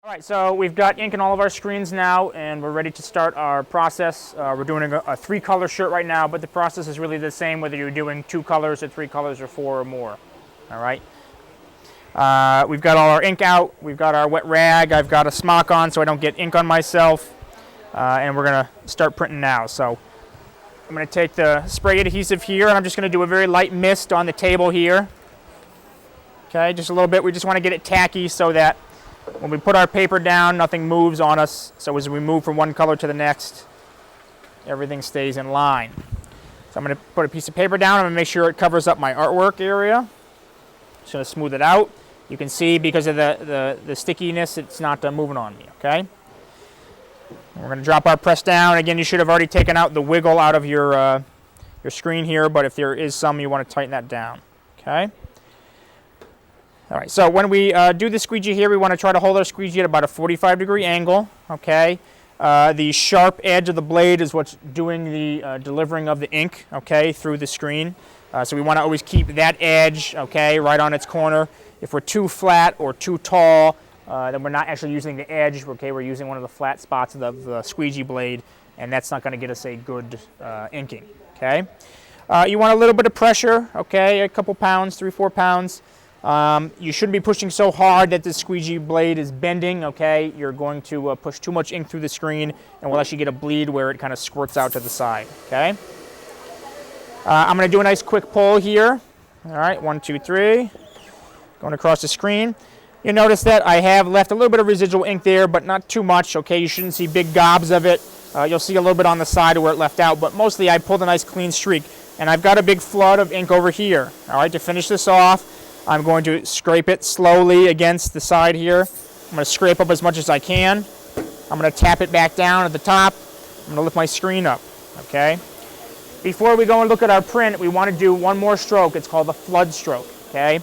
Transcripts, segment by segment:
All right, so we've got ink in all of our screens now, and we're ready to start our process. We're doing a 3-color shirt right now, but the process is really the same whether you're doing 2 colors or 3 colors or 4 or more. All right. We've got all our ink out. We've got our wet rag. I've got a smock on so I don't get ink on myself, and we're gonna start printing now. So I'm gonna take the spray adhesive here, and I'm just gonna do a very light mist on the table here. Okay, just a little bit. We just want to get it tacky so that when we put our paper down, nothing moves on us. So as we move from one color to the next, everything stays in line. So I'm going to put a piece of paper down. I'm going to make sure it covers up my artwork area. Just going to smooth it out. You can see because of the stickiness, it's not moving on me, okay? And we're going to drop our press down. Again, you should have already taken out the wiggle out of your screen here, but if there is some, you want to tighten that down, okay? All right, so when we do the squeegee here, we want to try to hold our squeegee at about a 45-degree angle, okay? The sharp edge of the blade is what's doing the delivering of the ink, okay, through the screen. So we want to always keep that edge, okay, right on its corner. If we're too flat or too tall, then we're not actually using the edge, okay? We're using one of the flat spots of the squeegee blade, and that's not going to get us a good inking, okay? You want a little bit of pressure, okay, a couple pounds, 3-4 pounds. You shouldn't be pushing so hard that the squeegee blade is bending, okay? You're going to push too much ink through the screen, and we'll actually get a bleed where it kind of squirts out to the side, okay? I'm going to do a nice quick pull here. All right, 1, 2, 3. Going across the screen. You'll notice that I have left a little bit of residual ink there, but not too much, okay? You shouldn't see big gobs of it. You'll see a little bit on the side where it left out, but mostly I pulled a nice clean streak. And I've got a big flood of ink over here. All right, to finish this off, I'm going to scrape it slowly against the side here. I'm going to scrape up as much as I can. I'm going to tap it back down at the top. I'm going to lift my screen up, okay? Before we go and look at our print, we want to do one more stroke. It's called the flood stroke, okay?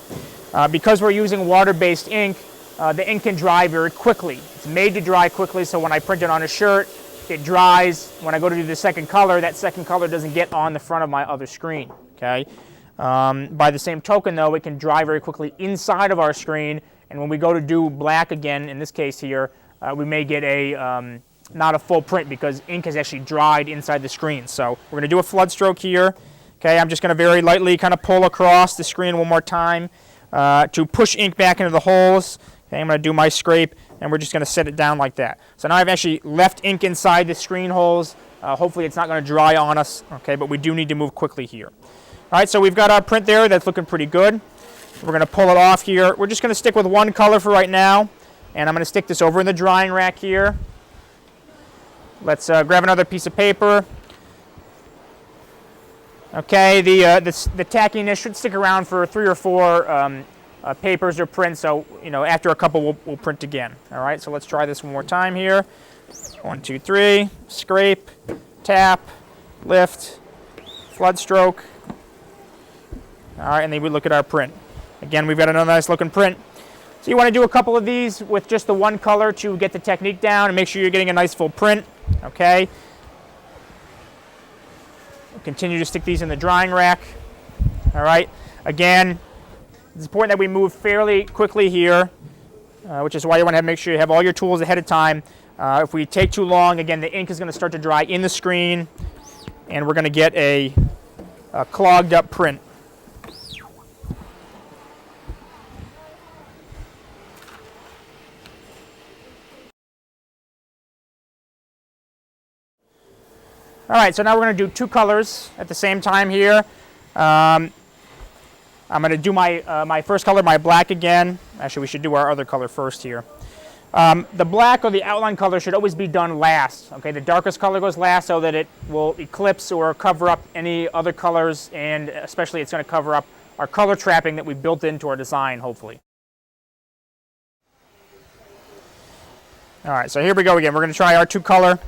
Because we're using water-based ink, the ink can dry very quickly. It's made to dry quickly, so when I print it on a shirt, it dries. When I go to do the second color, that second color doesn't get on the front of my other screen, okay? By the same token, though, it can dry very quickly inside of our screen, and when we go to do black again, in this case here, we may get a not a full print because ink has actually dried inside the screen. So we're going to do a flood stroke here. Okay, I'm just going to very lightly kind of pull across the screen one more time to push ink back into the holes. Okay, I'm going to do my scrape, and we're just going to set it down like that. So now I've actually left ink inside the screen holes. Hopefully it's not going to dry on us, okay, but we do need to move quickly here. All right, so we've got our print there. That's looking pretty good. We're going to pull it off here. We're just going to stick with one color for right now, and I'm going to stick this over in the drying rack here. Let's grab another piece of paper. Okay, the tackiness should stick around for 3 or 4 papers or prints, so after a couple we'll print again. All right, so let's try this one more time here. 1, 2, 3. Scrape, tap, lift, flood stroke. All right, and then we look at our print. Again, we've got another nice looking print. So you want to do a couple of these with just the one color to get the technique down and make sure you're getting a nice full print, okay? We'll continue to stick these in the drying rack, all right? Again, it's important that we move fairly quickly here, which is why you want to make sure you have all your tools ahead of time. If we take too long, again, the ink is going to start to dry in the screen, and we're going to get a clogged up print. All right, so now we're going to do 2 colors at the same time here. I'm going to do my first color, my black again. Actually, we should do our other color first here. The black or the outline color should always be done last. Okay, the darkest color goes last so that it will eclipse or cover up any other colors, and especially it's going to cover up our color trapping that we built into our design, hopefully. All right, so here we go again. We're going to try our 2 color.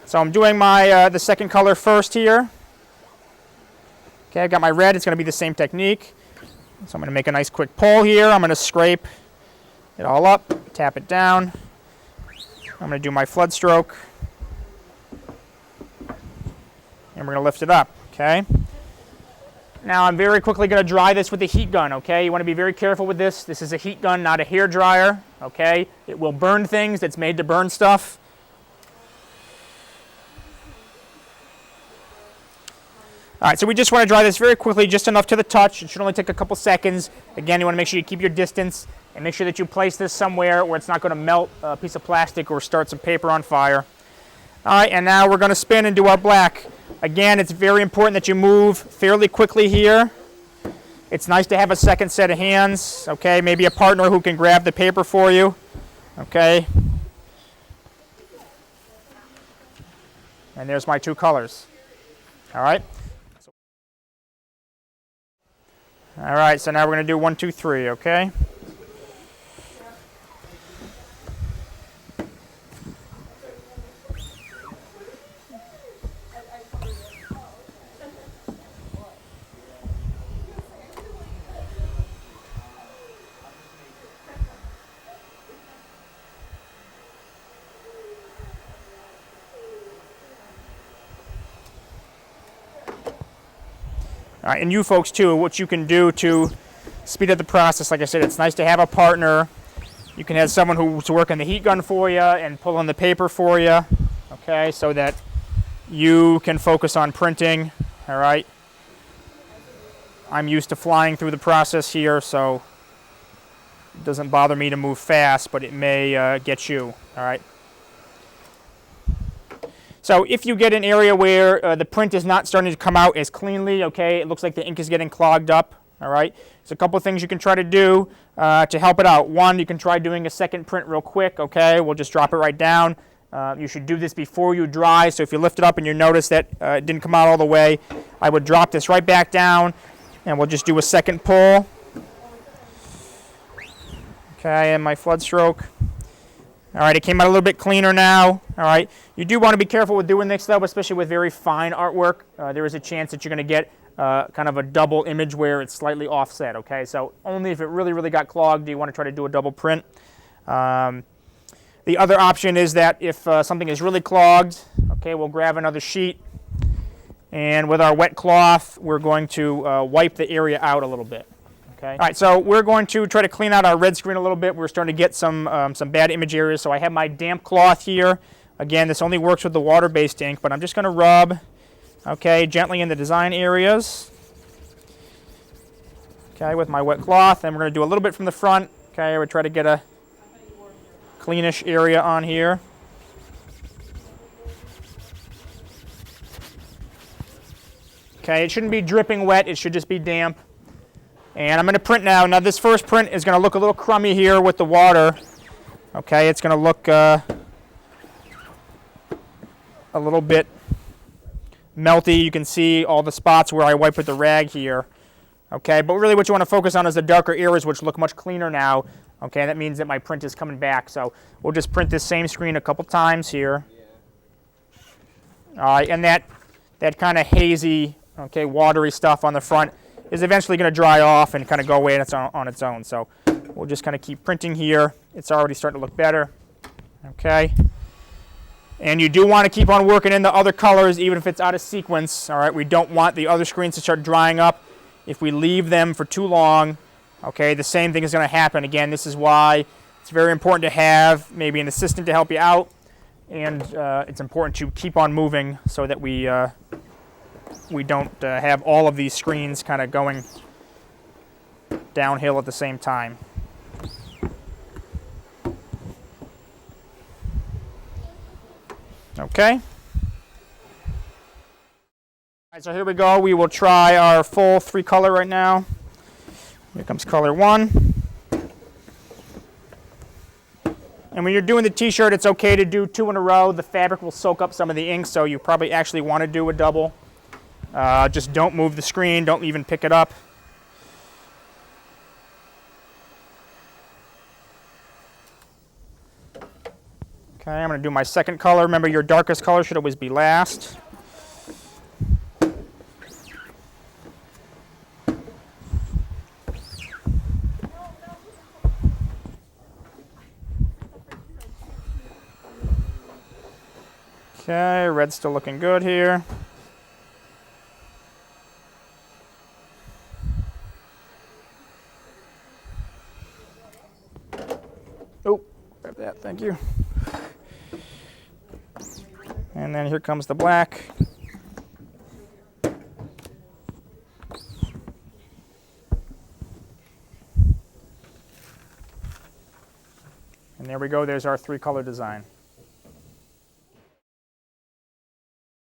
So I'm doing my the second color first here. Okay, I've got my red. It's going to be the same technique. So I'm going to make a nice quick pull here. I'm going to scrape it all up, tap it down. I'm going to do my flood stroke. And we're going to lift it up, okay? Now I'm very quickly going to dry this with a heat gun, okay? You want to be very careful with this. This is a heat gun, not a hair dryer, okay? It will burn things. It's made to burn stuff. All right, so we just want to dry this very quickly, just enough to the touch. It should only take a couple seconds. Again, you want to make sure you keep your distance and make sure that you place this somewhere where it's not going to melt a piece of plastic or start some paper on fire. All right, and now we're going to spin and do our black. Again, it's very important that you move fairly quickly here. It's nice to have a second set of hands, okay? Maybe a partner who can grab the paper for you, okay? And there's my two colors, all right? All right, so now we're going to do 1, 2, 3, okay? All right, and you folks too, what you can do to speed up the process, like I said, it's nice to have a partner. You can have someone who's working the heat gun for you and pulling the paper for you, okay, so that you can focus on printing, all right? I'm used to flying through the process here, so it doesn't bother me to move fast, but it may get you, all right? So if you get an area where the print is not starting to come out as cleanly, okay, it looks like the ink is getting clogged up, all right, there's a couple of things you can try to do to help it out. One, you can try doing a second print real quick, okay, we'll just drop it right down. You should do this before you dry, so if you lift it up and you notice that it didn't come out all the way, I would drop this right back down and we'll just do a second pull. Okay, and my flood stroke. All right, it came out a little bit cleaner now. All right, you do want to be careful with doing this though, especially with very fine artwork. There is a chance that you're going to get kind of a double image where it's slightly offset. Okay, so only if it really got clogged do you want to try to do a double print. The other option is that if something is really clogged, okay, we'll grab another sheet, and with our wet cloth, we're going to wipe the area out a little bit. Okay. All right, so we're going to try to clean out our red screen a little bit. We're starting to get some bad image areas. So I have my damp cloth here. Again, this only works with the water-based ink, but I'm just going to rub, okay, gently in the design areas. Okay, with my wet cloth, and we're going to do a little bit from the front. Okay, we'll try to get a cleanish area on here. Okay, it shouldn't be dripping wet. It should just be damp. And I'm going to print now. Now this first print is going to look a little crummy here with the water. Okay, it's going to look a little bit melty. You can see all the spots where I wiped with the rag here. Okay, but really what you want to focus on is the darker areas, which look much cleaner now. Okay, that means that my print is coming back. So we'll just print this same screen a couple times here. All right, and that kind of hazy, okay, watery stuff on the front is eventually going to dry off and kind of go away on its own. So we'll just kind of keep printing here. It's already starting to look better. Okay. And you do want to keep on working in the other colors even if it's out of sequence. All right. We don't want the other screens to start drying up. If we leave them for too long, okay, the same thing is going to happen. Again, this is why it's very important to have maybe an assistant to help you out. And it's important to keep on moving so that we don't have all of these screens kind of going downhill at the same time. Okay. All right, so here we go. We will try our full 3-color right now. Here comes color 1. And when you're doing the t-shirt, it's okay to do 2 in a row. The fabric will soak up some of the ink, so you probably actually want to do a double. Just don't move the screen. Don't even pick it up. Okay, I'm going to do my second color. Remember, your darkest color should always be last. Okay, red's still looking good here. Oh, grab that, thank you. And then here comes the black. And there we go, there's our 3-color design.